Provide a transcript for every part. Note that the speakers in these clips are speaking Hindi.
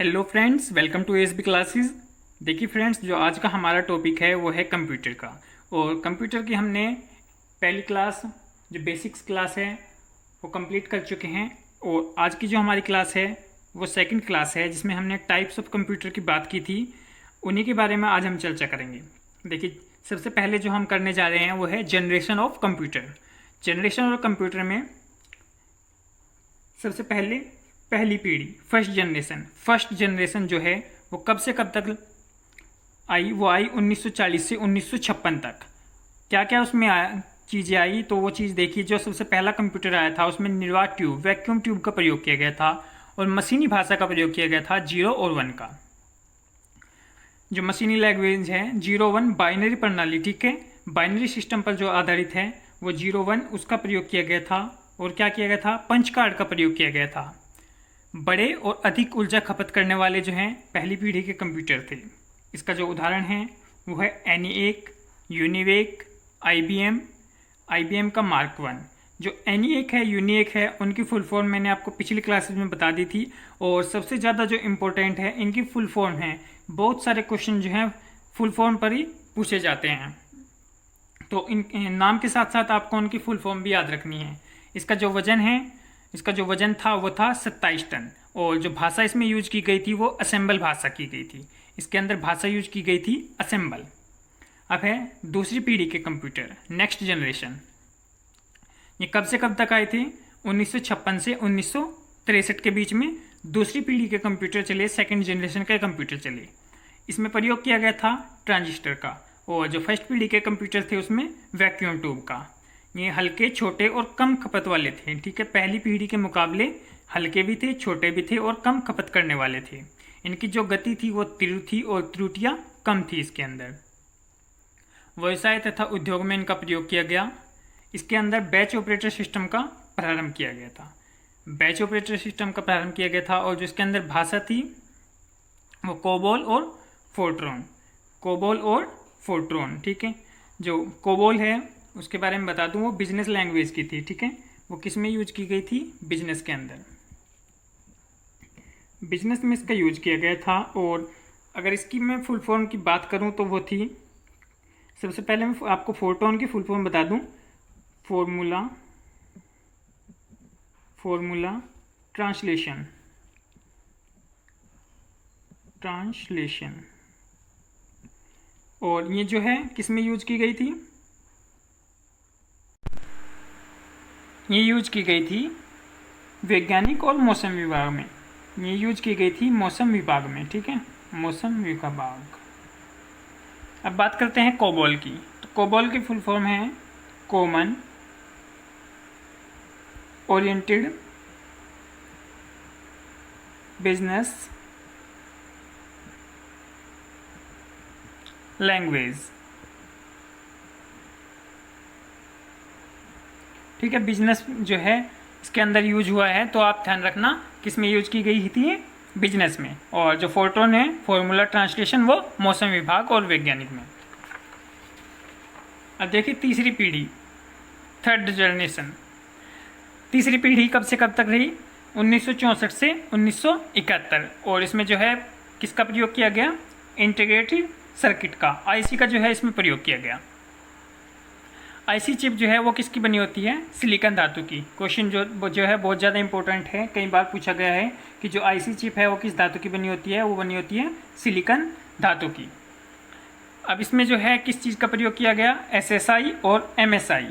Hello friends, welcome to SB classes. देखिए फ्रेंड्स, जो आज का हमारा टॉपिक है वो है कंप्यूटर का। और कंप्यूटर की हमने पहली क्लास जो बेसिक्स क्लास है वो कंप्लीट कर चुके हैं। और आज की जो हमारी क्लास है वो सेकंड क्लास है जिसमें हमने टाइप्स ऑफ कंप्यूटर की बात की थी। उन्हीं के बारे में आज हम चर्चा करेंगे। देखिए, सबसे पहले जो हम करने जा रहे हैं वो है generation of computer. Generation of computer में सबसे पहले पहली पीढ़ी फर्स्ट जनरेशन जो है वो कब से कब तक आई? वो आई 1940 से 1956 तक। क्या क्या उसमें चीज़ें आई, तो वो चीज़ देखिए। जो सबसे पहला कंप्यूटर आया था उसमें निर्वात ट्यूब, वैक्यूम ट्यूब का प्रयोग किया गया था और मशीनी भाषा का प्रयोग किया गया था 0 और 1 का। जो मशीनी लैंग्वेज है 0-1 बाइनरी प्रणाली, ठीक है, बाइनरी सिस्टम पर जो आधारित है वो 0-1 उसका प्रयोग किया गया था। और क्या किया गया था? पंच कार्ड का प्रयोग किया गया था। बड़े और अधिक ऊर्जा खपत करने वाले जो हैं पहली पीढ़ी के कंप्यूटर थे। इसका जो उदाहरण है वो है ENIAC, यूनिवेक, IBM का मार्क 1। जो ENIAC है, यूनिएक है, उनकी फुल फॉर्म मैंने आपको पिछली क्लासेस में बता दी थी। और सबसे ज़्यादा जो इम्पोर्टेंट है इनकी फुल फॉर्म है। बहुत सारे क्वेश्चन जो हैं फुल फॉर्म पर ही पूछे जाते हैं, तो इन नाम के साथ साथ आपको उनकी फुल फॉर्म भी याद रखनी है। इसका जो वजन था वो था 27 टन। और जो भाषा इसमें यूज की गई थी वो असेंबल भाषा की गई थी। इसके अंदर भाषा यूज की गई थी असेंबल। अब है दूसरी पीढ़ी के कंप्यूटर, नेक्स्ट जनरेशन। ये कब से कब तक आए थे? 1956 से 1963 के बीच में दूसरी पीढ़ी के कंप्यूटर चले, सेकेंड जनरेशन के कंप्यूटर चले। इसमें प्रयोग किया गया था ट्रांजिस्टर का। और जो फर्स्ट पीढ़ी के कंप्यूटर थे उसमें वैक्यूम ट्यूब का। ये हल्के, छोटे और कम खपत वाले थे, ठीक है। पहली पीढ़ी के मुकाबले हल्के भी थे, छोटे भी थे और कम खपत करने वाले थे। इनकी जो गति थी वो तीव्र थी और त्रुटियां कम थी इसके अंदर। व्यवसाय तथा उद्योग में इनका प्रयोग किया गया। इसके अंदर बैच ऑपरेटर सिस्टम का प्रारंभ किया गया था। बैच ऑपरेटर सिस्टम का प्रारंभ किया गया था। और जो इसके अंदर भाषा थी वो कोबोल और फोर्ट्रॉन, ठीक है। जो कोबोल है उसके बारे में बता दूं, वो बिजनेस लैंग्वेज की थी, ठीक है। वो किस में यूज की गई थी? बिजनेस के अंदर, बिजनेस में इसका यूज किया गया था। और अगर इसकी मैं फुल फॉर्म की बात करूं तो वो थी, सबसे पहले मैं आपको फोर्ट्रॉन की फुल फॉर्म बता दूं, फॉर्मूला ट्रांसलेशन। और ये जो है किस में यूज की गई थी? ये यूज की गई थी वैज्ञानिक और मौसम विभाग में। ये यूज की गई थी मौसम विभाग में, ठीक है, मौसम विभाग। अब बात करते हैं कोबोल की। तो कोबोल की फुल फॉर्म है कॉमन ओरिएंटेड बिजनेस लैंग्वेज, ठीक है। बिजनेस जो है इसके अंदर यूज हुआ है, तो आप ध्यान रखना किस में यूज की गई थी? बिजनेस में। और जो फोर्ट्रॉन है, फॉर्मूला ट्रांसलेशन, वो मौसम विभाग और वैज्ञानिक में। अब देखिए तीसरी पीढ़ी, थर्ड जनरेशन। तीसरी पीढ़ी कब से कब तक रही? 1964 से 1971। और इसमें जो है किसका प्रयोग किया गया? इंटीग्रेटेड सर्किट का, IC का जो है इसमें प्रयोग किया गया। IC चिप जो है वो किसकी बनी होती है? सिलिकॉन धातु की। क्वेश्चन जो है बहुत ज़्यादा इंपॉर्टेंट है, कई बार पूछा गया है कि जो IC चिप है वो किस धातु की बनी होती है? वो बनी होती है सिलिकॉन धातु की। अब इसमें जो है किस चीज़ का प्रयोग किया गया? SSI और MSI,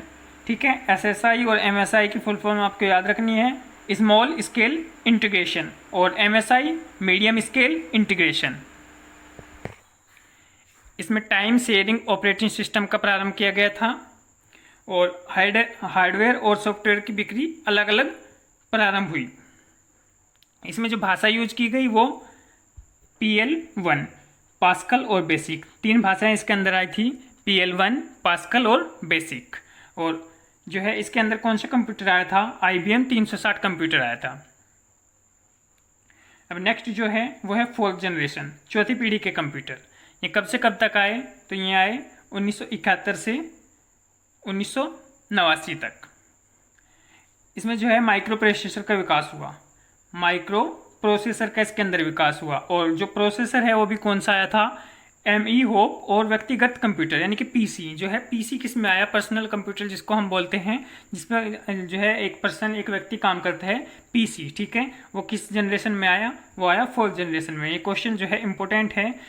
ठीक है। SSI और MSI की फुल फॉर्म आपको याद रखनी है, स्मॉल स्केल इंटीग्रेशन, और MSI मीडियम स्केल इंटीग्रेशन। इसमें टाइम शेयरिंग ऑपरेटिंग सिस्टम का प्रारंभ किया गया था। और हार्डवेयर और सॉफ्टवेयर की बिक्री अलग अलग प्रारंभ हुई। इसमें जो भाषा यूज की गई वो PL1, पास्कल और बेसिक, 3 भाषाएं इसके अंदर आई थी, PL1, पास्कल और बेसिक। और जो है इसके अंदर कौन सा कंप्यूटर आया था? IBM 360 कंप्यूटर आया था। अब नेक्स्ट जो है वो है फोर्थ जनरेशन, चौथी पीढ़ी के कंप्यूटर। ये कब से कब तक आए? तो ये आए 1971 से 1989 तक। इसमें जो है माइक्रो प्रोसेसर का विकास हुआ। माइक्रो प्रोसेसर का इसके अंदर विकास हुआ। और जो प्रोसेसर है वो भी कौन सा आया था, एमई होप। और व्यक्तिगत कंप्यूटर यानी कि पीसी जो है, पीसी किस में आया, पर्सनल कंप्यूटर जिसको हम बोलते हैं, जिसमें जो है एक पर्सन, एक व्यक्ति काम करता है, पीसी, ठीक है। वो किस जनरेशन में आया, वो आया 4th जनरेशन में। ये क्वेश्चन जो है इंपॉर्टेंट है।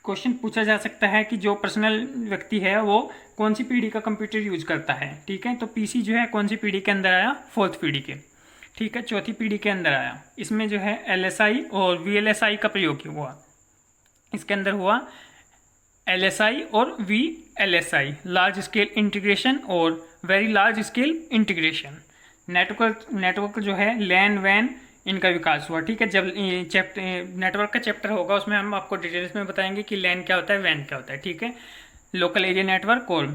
क्वेश्चन पूछा जा सकता है कि जो पर्सनल व्यक्ति है वो कौन सी पीढ़ी का कंप्यूटर यूज करता है, ठीक है। तो पीसी जो है कौन सी पीढ़ी के अंदर आया, 4th पीढ़ी के, ठीक है, 4थी पीढ़ी के अंदर आया। इसमें जो है एलएसआई और वीएलएसआई का प्रयोग हुआ। इसके अंदर हुआ एलएसआई और वीएलएसआई, लार्ज स्केल इंटीग्रेशन और very large scale integration. Network जो है लैन वैन, इनका विकास हुआ, ठीक है। जब नेटवर्क का चैप्टर होगा उसमें हम आपको डिटेल्स में बताएंगे कि लैन क्या होता है, वैन क्या होता है, ठीक है। लोकल एरिया नेटवर्क और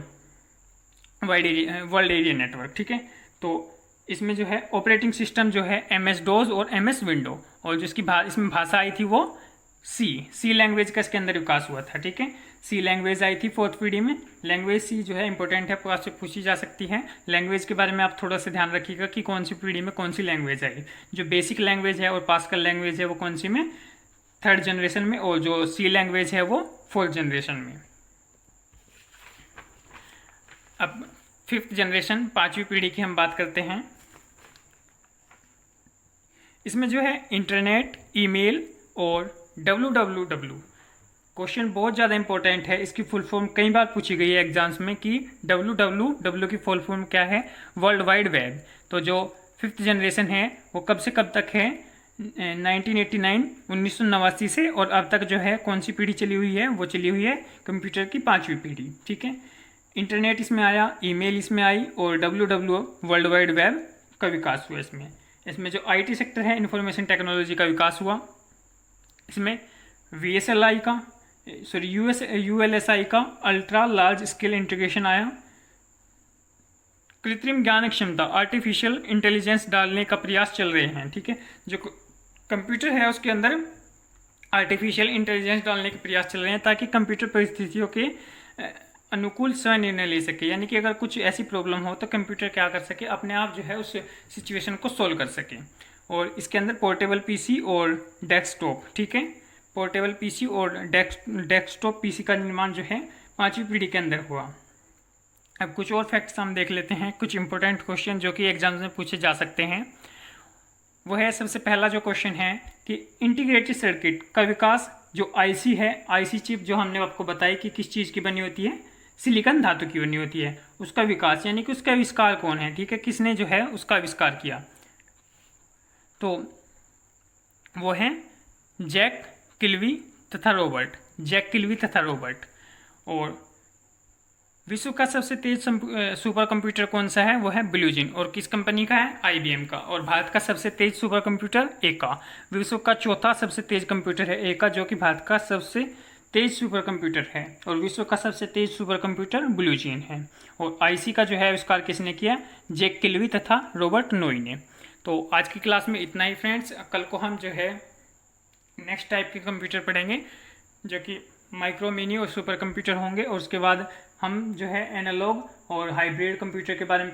वर्ल्ड एरिया नेटवर्क, ठीक है। तो इसमें जो है ऑपरेटिंग सिस्टम जो है MS डोज और MS विंडो, और जिसकी इसमें भाषा आई थी वो सी लैंग्वेज का इसके अंदर विकास हुआ था, ठीक है। सी लैंग्वेज आई थी 4th पीढ़ी में। लैंग्वेज सी जो है इंपॉर्टेंट है, आपसे पूछी जा सकती है। लैंग्वेज के बारे में आप थोड़ा सा ध्यान रखिएगा कि कौन सी पीढ़ी में कौन सी लैंग्वेज आई। जो बेसिक लैंग्वेज है और पास्कल लैंग्वेज है वो कौन सी में, 3rd जनरेशन में, और जो सी लैंग्वेज है वो 4th जनरेशन में। अब 5th जनरेशन, 5वीं पीढ़ी की हम बात करते हैं। इसमें जो है इंटरनेट, ईमेल और www, क्वेश्चन बहुत ज़्यादा इंपॉर्टेंट है। इसकी फुल फॉर्म कई बार पूछी गई है एग्जाम्स में कि www की फुल फॉर्म क्या है, वर्ल्ड वाइड वेब। तो जो 5th जनरेशन है वो कब से कब तक है, 1989 से, और अब तक जो है कौन सी पीढ़ी चली हुई है, वो चली हुई है कंप्यूटर की 5वीं पीढ़ी, ठीक है। इंटरनेट इसमें आया, ईमेल इसमें आई, और www वर्ल्ड वाइड वेब का विकास हुआ। इसमें जो IT सेक्टर है, इंफॉर्मेशन टेक्नोलॉजी का विकास हुआ। इसमें ULSI का अल्ट्रा लार्ज स्केल इंटीग्रेशन आया। कृत्रिम ज्ञान क्षमता, आर्टिफिशियल इंटेलिजेंस डालने का प्रयास चल रहे हैं, ठीक है। जो कंप्यूटर है उसके अंदर आर्टिफिशियल इंटेलिजेंस डालने के प्रयास चल रहे हैं ताकि कंप्यूटर परिस्थितियों के अनुकूल स्वयं निर्णय ले सके। यानी कि अगर कुछ ऐसी प्रॉब्लम हो तो कंप्यूटर क्या कर सके, अपने आप जो है उस सिचुएशन को सोल्व कर सके। और इसके अंदर पोर्टेबल पीसी और डेस्कटॉप, ठीक है, पोर्टेबल पीसी और डेस्कटॉप पीसी का निर्माण जो है 5वीं पीढ़ी के अंदर हुआ। अब कुछ और फैक्ट्स हम देख लेते हैं, कुछ इंपॉर्टेंट क्वेश्चन जो कि एग्जाम्स में पूछे जा सकते हैं। वो है, सबसे पहला जो क्वेश्चन है कि इंटीग्रेटेड सर्किट का विकास, जो आईसी है, आईसी चिप जो हमने आपको बताई कि किस चीज़ की बनी होती है, सिलिकॉन धातु की बनी होती है, उसका विकास यानी कि उसका आविष्कार कौन है, ठीक है, किसने जो है उसका आविष्कार किया। तो वो है जैक किल्वी तथा रॉबर्ट। और विश्व का सबसे तेज सुपर कंप्यूटर कौन सा है, वो है ब्लू जीन, और किस कंपनी का है, IBM का। और भारत का सबसे तेज सुपर कंप्यूटर एका। विश्व का चौथा सबसे तेज कंप्यूटर है एका, जो कि भारत का सबसे तेज सुपर कंप्यूटर है। और विश्व का सबसे तेज सुपर कंप्यूटर ब्लू जीन है। और आईसी का जो है आविष्कार किसने किया, जैक किल्वी तथा रॉबर्ट नोई ने। तो आज की क्लास में इतना ही फ्रेंड्स। कल को हम जो है नेक्स्ट टाइप के कंप्यूटर पढ़ेंगे जो कि माइक्रो, मिनी और सुपर कंप्यूटर होंगे। और उसके बाद हम जो है एनालॉग और हाइब्रिड कंप्यूटर के बारे में